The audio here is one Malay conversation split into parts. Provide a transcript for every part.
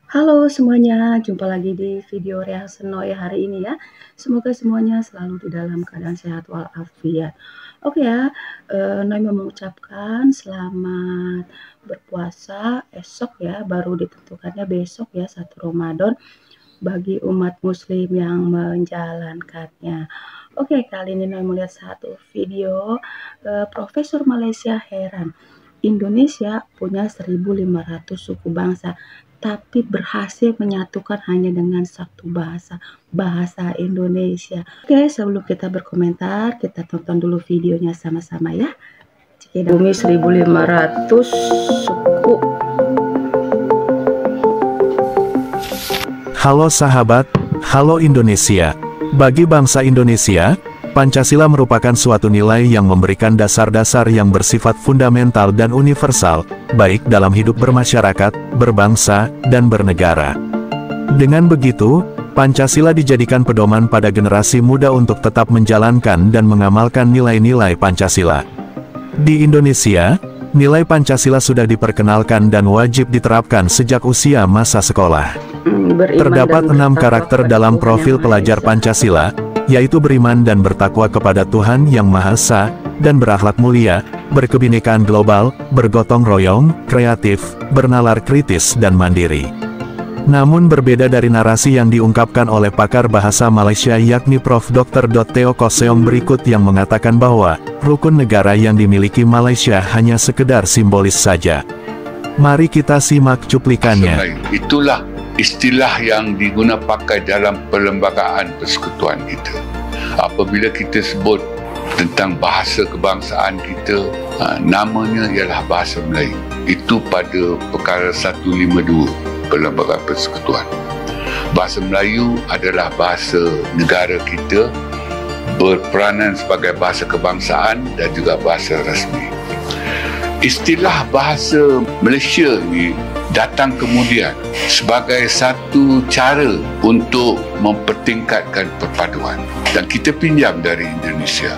Halo semuanya, jumpa lagi di video reaksi Noe hari ini ya. Semoga semuanya selalu di dalam keadaan sehat walafiat. Oke ya, Noe mau mengucapkan selamat berpuasa esok ya, baru ditentukannya besok ya 1 Ramadan bagi umat muslim yang menjalankannya. Oke, kali ini Noe melihat satu video Profesor Malaysia heran. Indonesia punya 1.500 suku bangsa, tapi berhasil menyatukan hanya dengan satu bahasa, bahasa Indonesia. Oke, sebelum kita berkomentar, kita tonton dulu videonya sama-sama ya. Bumi 1.500 suku. Halo sahabat, halo Indonesia. Bagi bangsa Indonesia, Pancasila merupakan suatu nilai yang memberikan dasar-dasar yang bersifat fundamental dan universal, baik dalam hidup bermasyarakat, berbangsa, dan bernegara. Dengan begitu, Pancasila dijadikan pedoman pada generasi muda untuk tetap menjalankan dan mengamalkan nilai-nilai Pancasila. Di Indonesia, nilai Pancasila sudah diperkenalkan dan wajib diterapkan sejak usia masa sekolah. Terdapat 6 karakter dalam profil pelajar Pancasila, yaitu beriman dan bertakwa kepada Tuhan Yang Maha Esa, dan berakhlak mulia, berkebinekaan global, bergotong royong, kreatif, bernalar kritis dan mandiri. Namun berbeda dari narasi yang diungkapkan oleh pakar bahasa Malaysia yakni Prof. Dr. Theo Koseong berikut yang mengatakan bahwa, rukun negara yang dimiliki Malaysia hanya sekedar simbolis saja. Mari kita simak cuplikannya. Itulah istilah yang digunakan pakai dalam perlembagaan persekutuan kita. Apabila kita sebut tentang bahasa kebangsaan kita, namanya ialah bahasa Melayu. Itu pada perkara 152 perlembagaan persekutuan. Bahasa Melayu adalah bahasa negara kita, berperanan sebagai bahasa kebangsaan dan juga bahasa rasmi. Istilah bahasa Malaysia ini datang kemudian sebagai satu cara untuk mempertingkatkan perpaduan, dan kita pinjam dari Indonesia.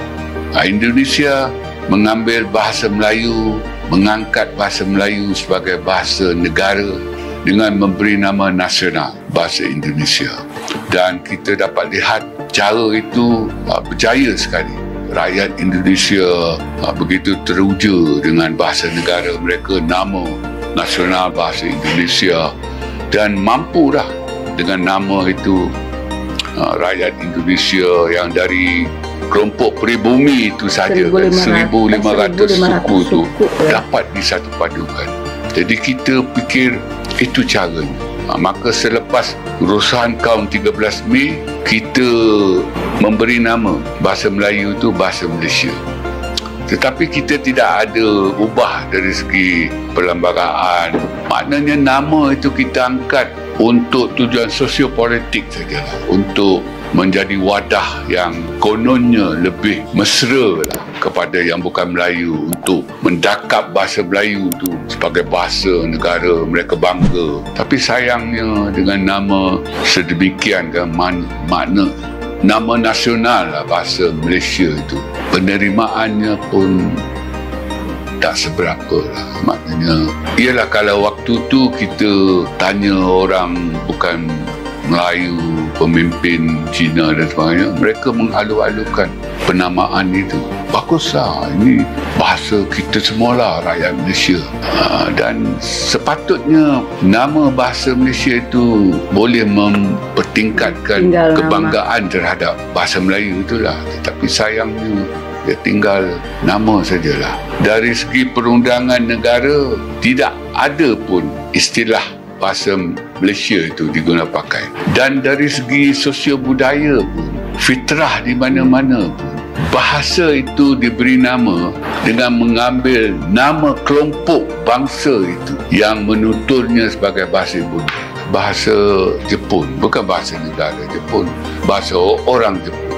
Indonesia mengambil bahasa Melayu, mengangkat bahasa Melayu sebagai bahasa negara dengan memberi nama nasional bahasa Indonesia, dan kita dapat lihat cara itu berjaya sekali. Rakyat Indonesia begitu teruja dengan bahasa negara mereka, nama nasional bahasa Indonesia, dan mampu dah dengan nama itu rakyat Indonesia yang dari kelompok peribumi itu saja 1.500 suku itu dapat disatupadukan. Jadi kita fikir itu caranya. Maka selepas urusan kaum 13 Mei, kita memberi nama bahasa Melayu itu bahasa Malaysia. Tetapi kita tidak ada ubah dari segi perlembagaan. Maknanya nama itu kita angkat untuk tujuan sosiopolitik sajalah, untuk menjadi wadah yang kononnya lebih mesra lah kepada yang bukan Melayu, untuk mendakap bahasa Melayu itu sebagai bahasa negara mereka bangga. Tapi sayangnya dengan nama sedemikian kan, makna nama nasional lah bahasa Malaysia itu, penerimaannya pun tak seberapa lah. Maknanya ialah kalau waktu tu kita tanya orang bukan Melayu, pemimpin Cina dan sebagainya, mereka mengalu-alukan penamaan itu. Baguslah, ini bahasa kita semualah rakyat Malaysia. Dan sepatutnya nama bahasa Malaysia itu boleh mempertingkatkan kebanggaan terhadap bahasa Melayu itulah. Tetapi sayangnya dia tinggal nama sajalah. Dari segi perundangan negara, tidak ada pun istilah bahasa Malaysia itu digunakan pakai. Dan dari segi sosio budaya pun, fitrah di mana-mana pun, bahasa itu diberi nama dengan mengambil nama kelompok bangsa itu yang menuturnya sebagai bahasa ibunya. Bahasa Jepun, bukan bahasa negara Jepun, bahasa orang Jepun.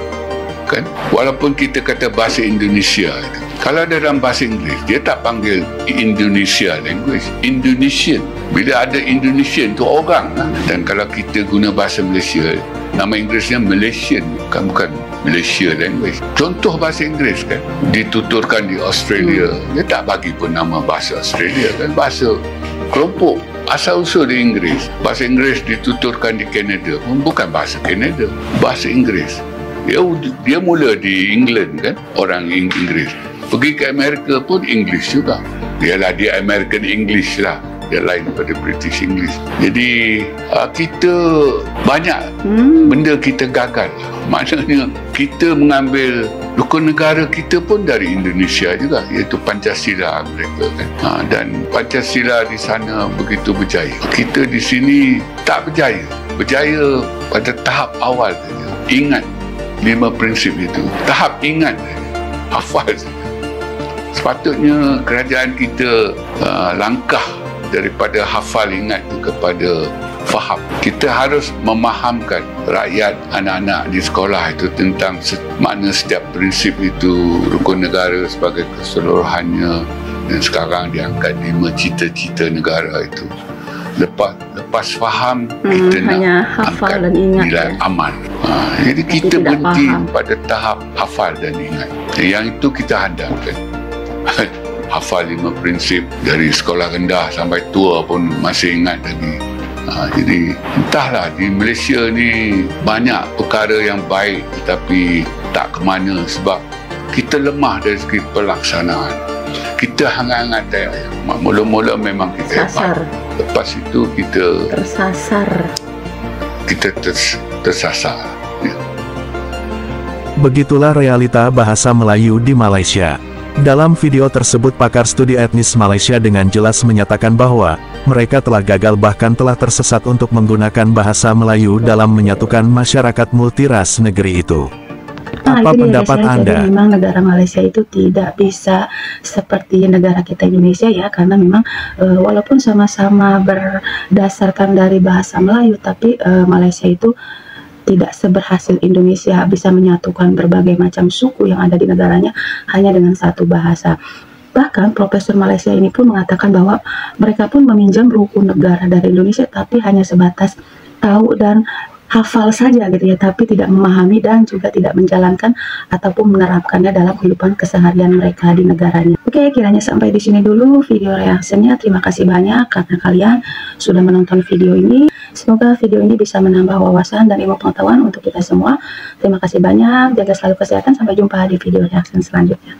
Kan? Walaupun kita kata bahasa Indonesia itu, kalau dalam bahasa Inggeris dia tak panggil Indonesia language, Indonesian. Bila ada Indonesian tu orang lah. Dan kalau kita guna bahasa Malaysia, nama Inggerisnya Malaysian, bukan Malaysia language. Contoh bahasa Inggeris kan dituturkan di Australia, dia tak bagi pun nama bahasa Australia kan, bahasa kelompok Asal-usul di Inggeris. Bahasa Inggeris dituturkan di Kanada pun bukan bahasa Kanada, bahasa Inggeris. Dia mula di England kan, orang Inggeris. Pergi ke Amerika pun English juga. Dia American English lah. Dia lain daripada British English. Jadi kita banyak benda kita gagal. Maknanya kita mengambil rukun negara kita pun dari Indonesia juga, iaitu Pancasila mereka kan. Dan Pancasila di sana begitu berjaya. Kita di sini tak berjaya. Berjaya pada tahap awal saja. Ingat 5 prinsip itu. Tahap ingat saja. Hafal saja. Sepatutnya kerajaan kita langkah daripada hafal ingat kepada faham. Kita harus memahamkan rakyat, anak-anak di sekolah itu tentang makna setiap prinsip itu, rukun negara sebagai keseluruhannya, dan sekarang diangkat 5 cita-cita negara itu. Lepas faham, kita nak hafal angkat dan ingat, nilai aman. Jadi kita berhenti pada tahap hafal dan ingat. Yang itu kita hadapkan. Hafal 5 prinsip dari sekolah rendah sampai tua pun masih ingat lagi. Jadi entahlah, di Malaysia ni banyak perkara yang baik tetapi tak ke mana sebab kita lemah dari segi pelaksanaan. Kita hangat-hangat mula-mula memang kita sasar. Lepas itu kita tersasar. Kita tersasar. Ya. Begitulah realita bahasa Melayu di Malaysia. Dalam video tersebut pakar studi etnis Malaysia dengan jelas menyatakan bahwa mereka telah gagal bahkan telah tersesat untuk menggunakan bahasa Melayu dalam menyatukan masyarakat multiras negeri itu. Apa pendapat Anda? Jadi memang negara Malaysia itu tidak bisa seperti negara kita Indonesia ya, karena memang walaupun sama-sama berdasarkan dari bahasa Melayu, tapi Malaysia itu tidak seberhasil Indonesia bisa menyatukan berbagai macam suku yang ada di negaranya hanya dengan satu bahasa. Bahkan Profesor Malaysia ini pun mengatakan bahwa mereka pun meminjam rukun negara dari Indonesia tapi hanya sebatas tahu dan hafal saja gitu ya, tapi tidak memahami dan juga tidak menjalankan ataupun menerapkannya dalam kehidupan keseharian mereka di negaranya. Oke, kiranya sampai di sini dulu video reaksinya. Terima kasih banyak karena kalian sudah menonton video ini. Semoga video ini bisa menambah wawasan dan ilmu pengetahuan untuk kita semua. Terima kasih banyak, jaga selalu kesehatan, sampai jumpa di video reaksi selanjutnya.